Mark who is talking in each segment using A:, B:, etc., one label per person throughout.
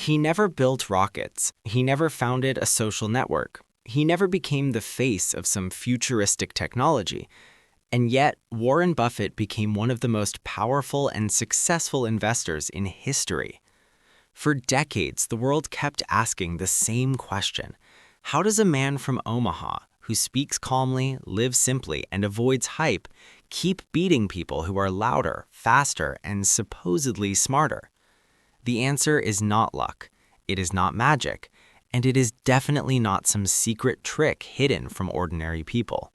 A: He never built rockets. He never founded a social network. He never became the face of some futuristic technology. And yet, Warren Buffett became one of the most powerful and successful investors in history. For decades, the world kept asking the same question. How does a man from Omaha, who speaks calmly, lives simply, and avoids hype, keep beating people who are louder, faster, and supposedly smarter? The answer is not luck, it is not magic, and it is definitely not some secret trick hidden from ordinary people.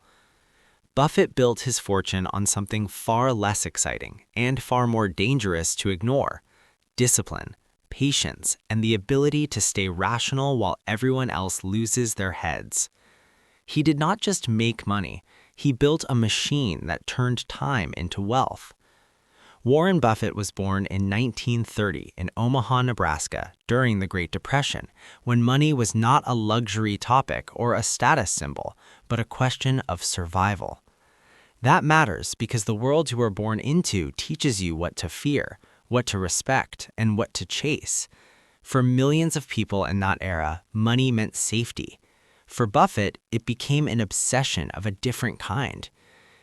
A: Buffett built his fortune on something far less exciting and far more dangerous to ignore: discipline, patience, and the ability to stay rational while everyone else loses their heads. He did not just make money, he built a machine that turned time into wealth. Warren Buffett was born in 1930 in Omaha, Nebraska, during the Great Depression, when money was not a luxury topic or a status symbol, but a question of survival. That matters because the world you are born into teaches you what to fear, what to respect, and what to chase. For millions of people in that era, money meant safety. For Buffett, it became an obsession of a different kind.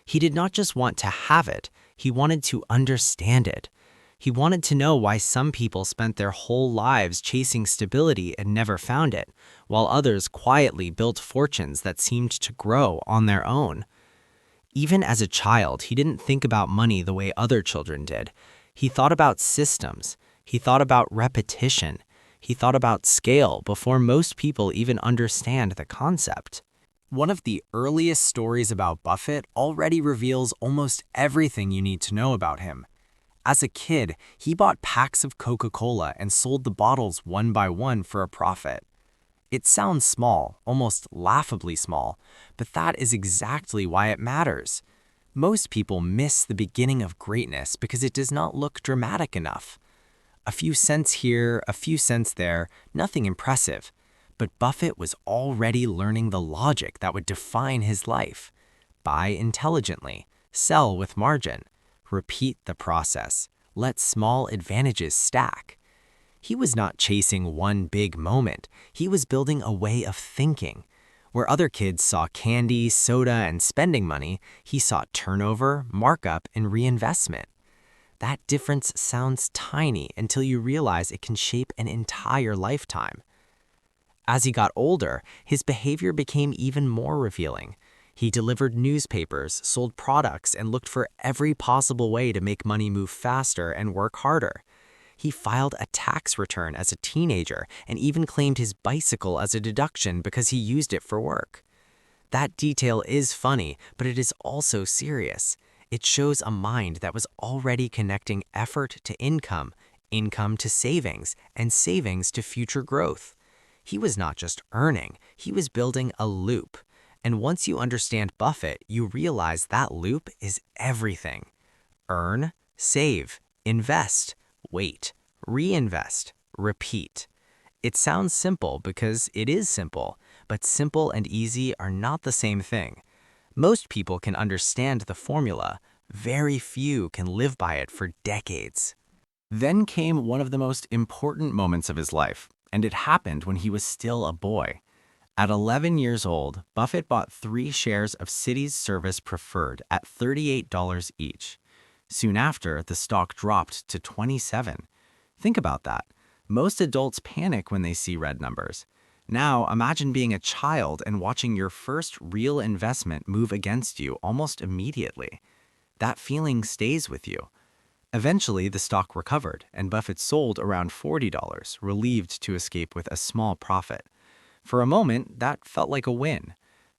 A: He did not just want to have it, he wanted to understand it. He wanted to know why some people spent their whole lives chasing stability and never found it, while others quietly built fortunes that seemed to grow on their own. Even as a child, he didn't think about money the way other children did. He thought about systems. He thought about repetition. He thought about scale before most people even understand the concept. One of the earliest stories about Buffett already reveals almost everything you need to know about him. As a kid, he bought packs of Coca-Cola and sold the bottles one by one for a profit. It sounds small, almost laughably small, but that is exactly why it matters. Most people miss the beginning of greatness because it does not look dramatic enough. A few cents here, a few cents there, nothing impressive. But Buffett was already learning the logic that would define his life. Buy intelligently, sell with margin, repeat the process, let small advantages stack. He was not chasing one big moment, he was building a way of thinking. Where other kids saw candy, soda, and spending money, he saw turnover, markup, and reinvestment. That difference sounds tiny until you realize it can shape an entire lifetime. As he got older, his behavior became even more revealing. He delivered newspapers, sold products, and looked for every possible way to make money move faster and work harder. He filed a tax return as a teenager and even claimed his bicycle as a deduction because he used it for work. That detail is funny, but it is also serious. It shows a mind that was already connecting effort to income, income to savings, and savings to future growth. He was not just earning, he was building a loop. And once you understand Buffett, you realize that loop is everything. Earn, save, invest, wait, reinvest, repeat. It sounds simple because it is simple, but simple and easy are not the same thing. Most people can understand the formula. Very few can live by it for decades. Then came one of the most important moments of his life, and it happened when he was still a boy. At 11 years old, Buffett bought 3 shares of Citi's Service Preferred at $38 each. Soon after, the stock dropped to 27. Think about that. Most adults panic when they see red numbers. Now, imagine being a child and watching your first real investment move against you almost immediately. That feeling stays with you. Eventually, the stock recovered, and Buffett sold around $40, relieved to escape with a small profit. For a moment, that felt like a win.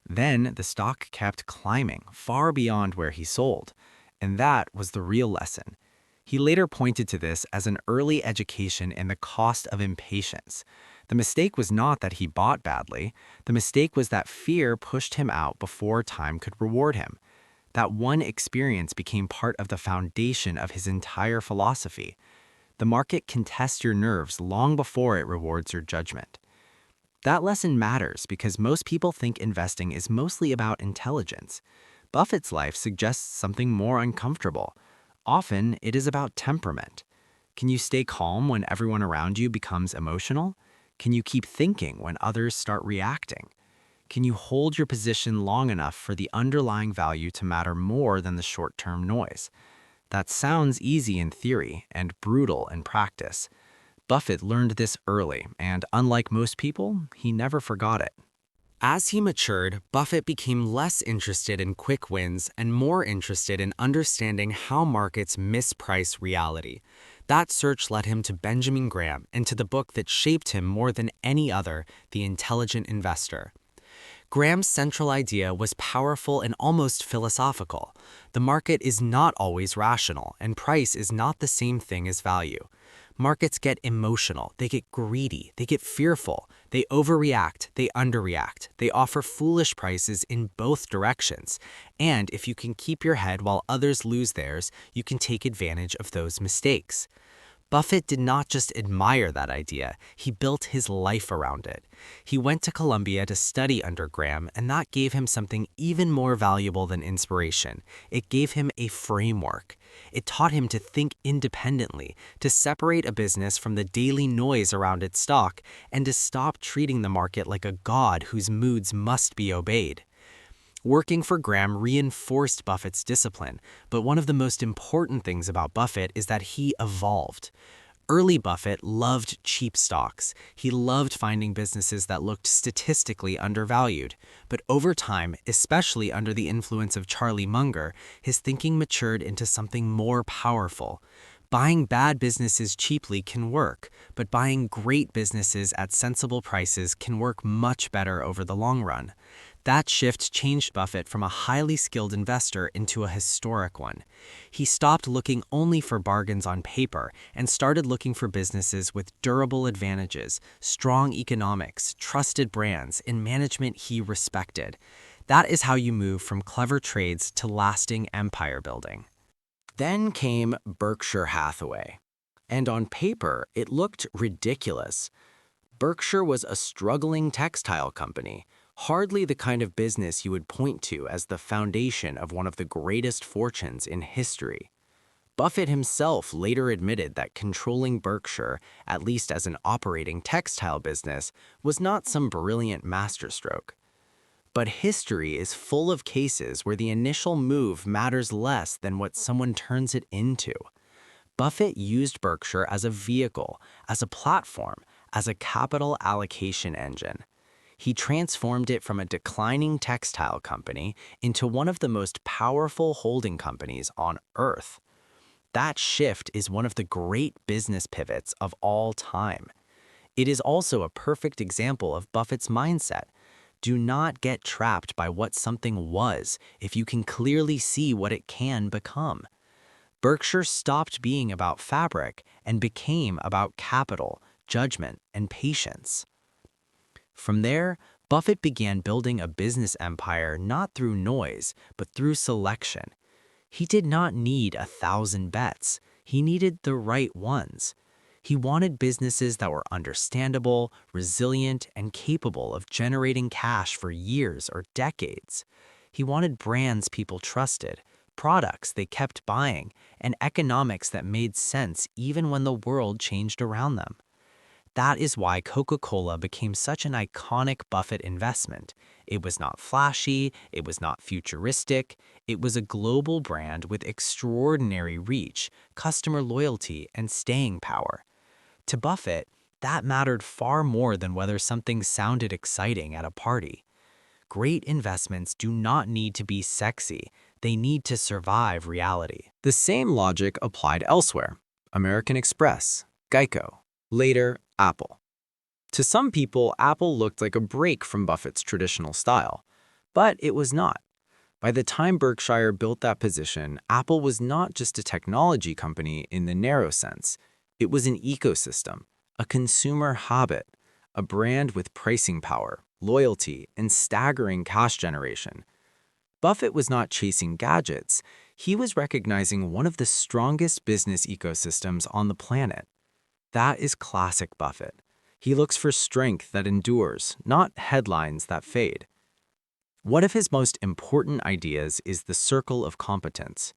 A: Then, the stock kept climbing, far beyond where he sold. And that was the real lesson. He later pointed to this as an early education in the cost of impatience. The mistake was not that he bought badly. The mistake was that fear pushed him out before time could reward him. That one experience became part of the foundation of his entire philosophy. The market can test your nerves long before it rewards your judgment. That lesson matters because most people think investing is mostly about intelligence. Buffett's life suggests something more uncomfortable. Often, it is about temperament. Can you stay calm when everyone around you becomes emotional? Can you keep thinking when others start reacting? Can you hold your position long enough for the underlying value to matter more than the short-term noise? That sounds easy in theory and brutal in practice. Buffett learned this early, and unlike most people, he never forgot it. As he matured, Buffett became less interested in quick wins and more interested in understanding how markets misprice reality. That search led him to Benjamin Graham and to the book that shaped him more than any other, The Intelligent Investor. Graham's central idea was powerful and almost philosophical. The market is not always rational, and price is not the same thing as value. Markets get emotional, they get greedy, they get fearful, they overreact, they underreact, they offer foolish prices in both directions. And if you can keep your head while others lose theirs, you can take advantage of those mistakes. Buffett did not just admire that idea, he built his life around it. He went to Columbia to study under Graham, and that gave him something even more valuable than inspiration. It gave him a framework. It taught him to think independently, to separate a business from the daily noise around its stock, and to stop treating the market like a god whose moods must be obeyed. Working for Graham reinforced Buffett's discipline, but one of the most important things about Buffett is that he evolved. Early Buffett loved cheap stocks. He loved finding businesses that looked statistically undervalued. But over time, especially under the influence of Charlie Munger, his thinking matured into something more powerful. Buying bad businesses cheaply can work, but buying great businesses at sensible prices can work much better over the long run. That shift changed Buffett from a highly skilled investor into a historic one. He stopped looking only for bargains on paper and started looking for businesses with durable advantages, strong economics, trusted brands, and management he respected. That is how you move from clever trades to lasting empire building. Then came Berkshire Hathaway. And on paper, it looked ridiculous. Berkshire was a struggling textile company, hardly the kind of business you would point to as the foundation of one of the greatest fortunes in history. Buffett himself later admitted that controlling Berkshire, at least as an operating textile business, was not some brilliant masterstroke. But history is full of cases where the initial move matters less than what someone turns it into. Buffett used Berkshire as a vehicle, as a platform, as a capital allocation engine. He transformed it from a declining textile company into one of the most powerful holding companies on Earth. That shift is one of the great business pivots of all time. It is also a perfect example of Buffett's mindset. Do not get trapped by what something was if you can clearly see what it can become. Berkshire stopped being about fabric and became about capital, judgment, and patience. From there, Buffett began building a business empire not through noise, but through selection. He did not need 1,000 bets. He needed the right ones. He wanted businesses that were understandable, resilient, and capable of generating cash for years or decades. He wanted brands people trusted, products they kept buying, and economics that made sense even when the world changed around them. That is why Coca-Cola became such an iconic Buffett investment. It was not flashy, it was not futuristic, it was a global brand with extraordinary reach, customer loyalty, and staying power. To Buffett, that mattered far more than whether something sounded exciting at a party. Great investments do not need to be sexy, they need to survive reality. The same logic applied elsewhere. American Express, Geico, later Apple. To some people, Apple looked like a break from Buffett's traditional style, but it was not. By the time Berkshire built that position, Apple was not just a technology company in the narrow sense. It was an ecosystem, a consumer habit, a brand with pricing power, loyalty, and staggering cash generation. Buffett was not chasing gadgets. He was recognizing one of the strongest business ecosystems on the planet. That is classic Buffett. He looks for strength that endures, not headlines that fade. One of his most important ideas is the circle of competence.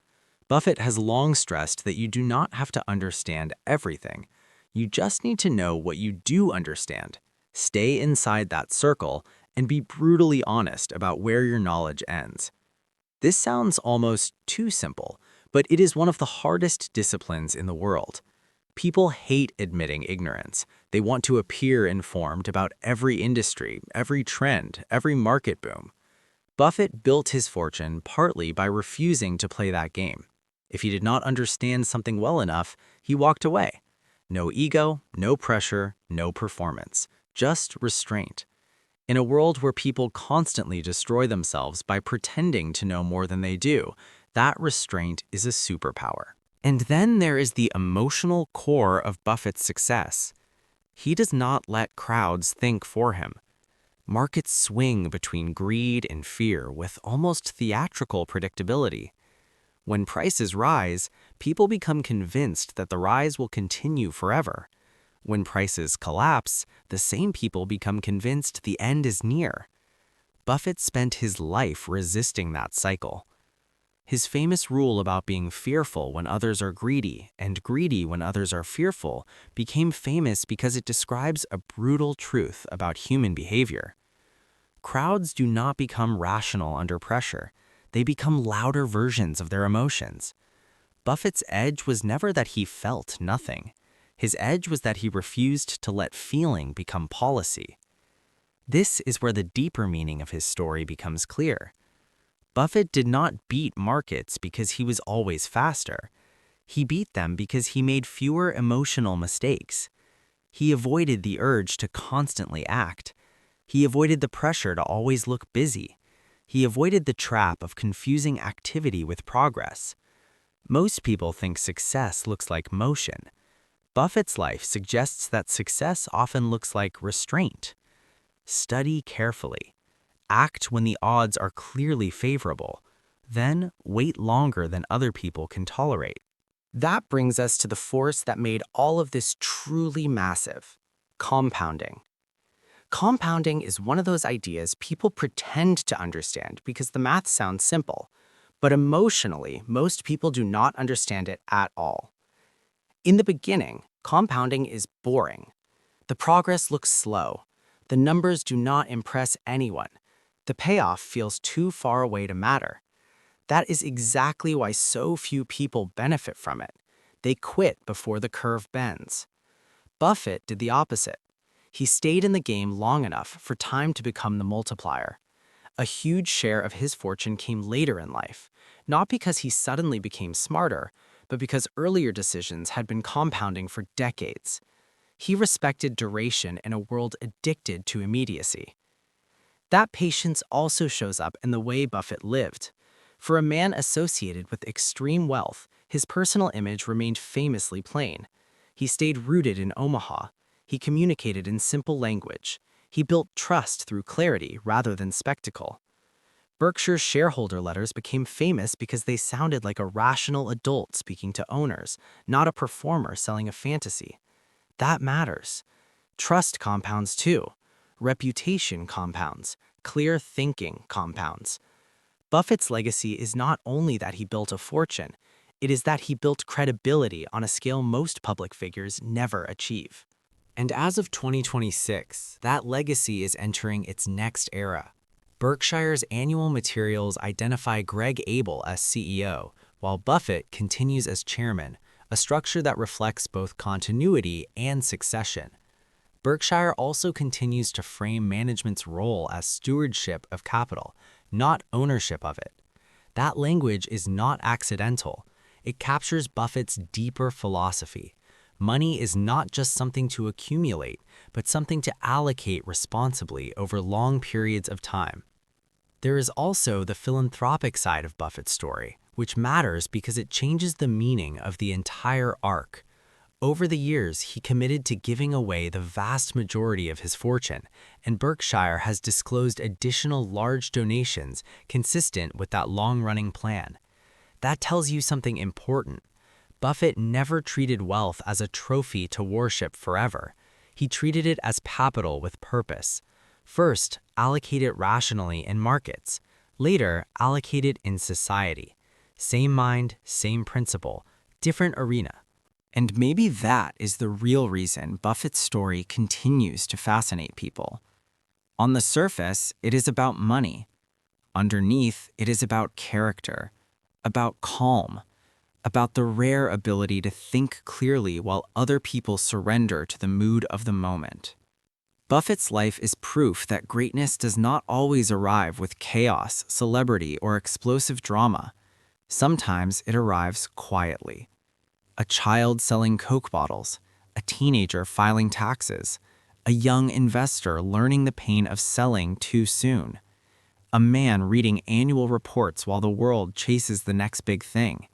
A: Buffett has long stressed that you do not have to understand everything. You just need to know what you do understand. Stay inside that circle and be brutally honest about where your knowledge ends. This sounds almost too simple, but it is one of the hardest disciplines in the world. People hate admitting ignorance. They want to appear informed about every industry, every trend, every market boom. Buffett built his fortune partly by refusing to play that game. If he did not understand something well enough, he walked away. No ego, no pressure, no performance, just restraint. In a world where people constantly destroy themselves by pretending to know more than they do, that restraint is a superpower. And then there is the emotional core of Buffett's success. He does not let crowds think for him. Markets swing between greed and fear with almost theatrical predictability. When prices rise, people become convinced that the rise will continue forever. When prices collapse, the same people become convinced the end is near. Buffett spent his life resisting that cycle. His famous rule about being fearful when others are greedy and greedy when others are fearful became famous because it describes a brutal truth about human behavior. Crowds do not become rational under pressure. They become louder versions of their emotions. Buffett's edge was never that he felt nothing. His edge was that he refused to let feeling become policy. This is where the deeper meaning of his story becomes clear. Buffett did not beat markets because he was always faster. He beat them because he made fewer emotional mistakes. He avoided the urge to constantly act. He avoided the pressure to always look busy. He avoided the trap of confusing activity with progress. Most people think success looks like motion. Buffett's life suggests that success often looks like restraint. Study carefully. Act when the odds are clearly favorable. Then wait longer than other people can tolerate. That brings us to the force that made all of this truly massive: compounding. Compounding is one of those ideas people pretend to understand because the math sounds simple, but emotionally, most people do not understand it at all. In the beginning, compounding is boring. The progress looks slow. The numbers do not impress anyone. The payoff feels too far away to matter. That is exactly why so few people benefit from it. They quit before the curve bends. Buffett did the opposite. He stayed in the game long enough for time to become the multiplier. A huge share of his fortune came later in life, not because he suddenly became smarter, but because earlier decisions had been compounding for decades. He respected duration in a world addicted to immediacy. That patience also shows up in the way Buffett lived. For a man associated with extreme wealth, his personal image remained famously plain. He stayed rooted in Omaha. He communicated in simple language. He built trust through clarity rather than spectacle. Berkshire's shareholder letters became famous because they sounded like a rational adult speaking to owners, not a performer selling a fantasy. That matters. Trust compounds too. Reputation compounds. Clear thinking compounds. Buffett's legacy is not only that he built a fortune, it is that he built credibility on a scale most public figures never achieve. And as of 2026, that legacy is entering its next era. Berkshire's annual materials identify Greg Abel as CEO, while Buffett continues as chairman, a structure that reflects both continuity and succession. Berkshire also continues to frame management's role as stewardship of capital, not ownership of it. That language is not accidental. It captures Buffett's deeper philosophy. Money is not just something to accumulate, but something to allocate responsibly over long periods of time. There is also the philanthropic side of Buffett's story, which matters because it changes the meaning of the entire arc. Over the years, he committed to giving away the vast majority of his fortune, and Berkshire has disclosed additional large donations consistent with that long-running plan. That tells you something important. Buffett never treated wealth as a trophy to worship forever. He treated it as capital with purpose. First, allocate it rationally in markets. Later, allocate it in society. Same mind, same principle, different arena. And maybe that is the real reason Buffett's story continues to fascinate people. On the surface, it is about money. Underneath, it is about character, about calm, about the rare ability to think clearly while other people surrender to the mood of the moment. Buffett's life is proof that greatness does not always arrive with chaos, celebrity, or explosive drama. Sometimes it arrives quietly. A child selling Coke bottles, a teenager filing taxes, a young investor learning the pain of selling too soon, a man reading annual reports while the world chases the next big thing.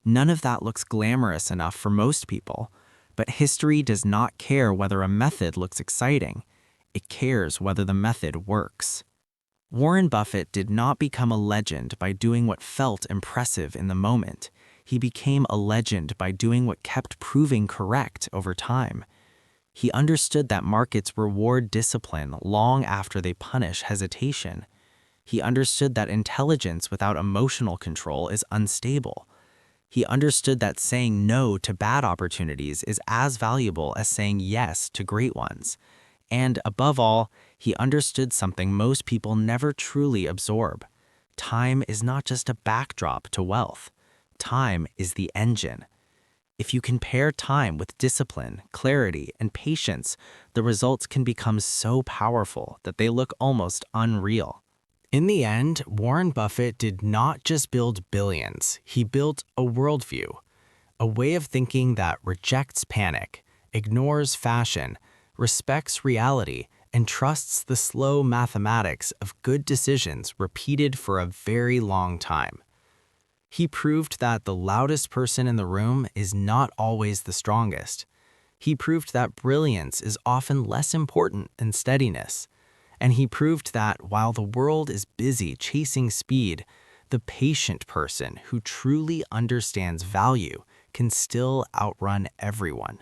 A: None of that looks glamorous enough for most people, but history does not care whether a method looks exciting. It cares whether the method works. Warren Buffett did not become a legend by doing what felt impressive in the moment. He became a legend by doing what kept proving correct over time. He understood that markets reward discipline long after they punish hesitation. He understood that intelligence without emotional control is unstable. He understood that saying no to bad opportunities is as valuable as saying yes to great ones. And above all, he understood something most people never truly absorb. Time is not just a backdrop to wealth. Time is the engine. If you can pair time with discipline, clarity, and patience, the results can become so powerful that they look almost unreal. In the end, Warren Buffett did not just build billions, he built a worldview, a way of thinking that rejects panic, ignores fashion, respects reality, and trusts the slow mathematics of good decisions repeated for a very long time. He proved that the loudest person in the room is not always the strongest. He proved that brilliance is often less important than steadiness. And he proved that while the world is busy chasing speed, the patient person who truly understands value can still outrun everyone.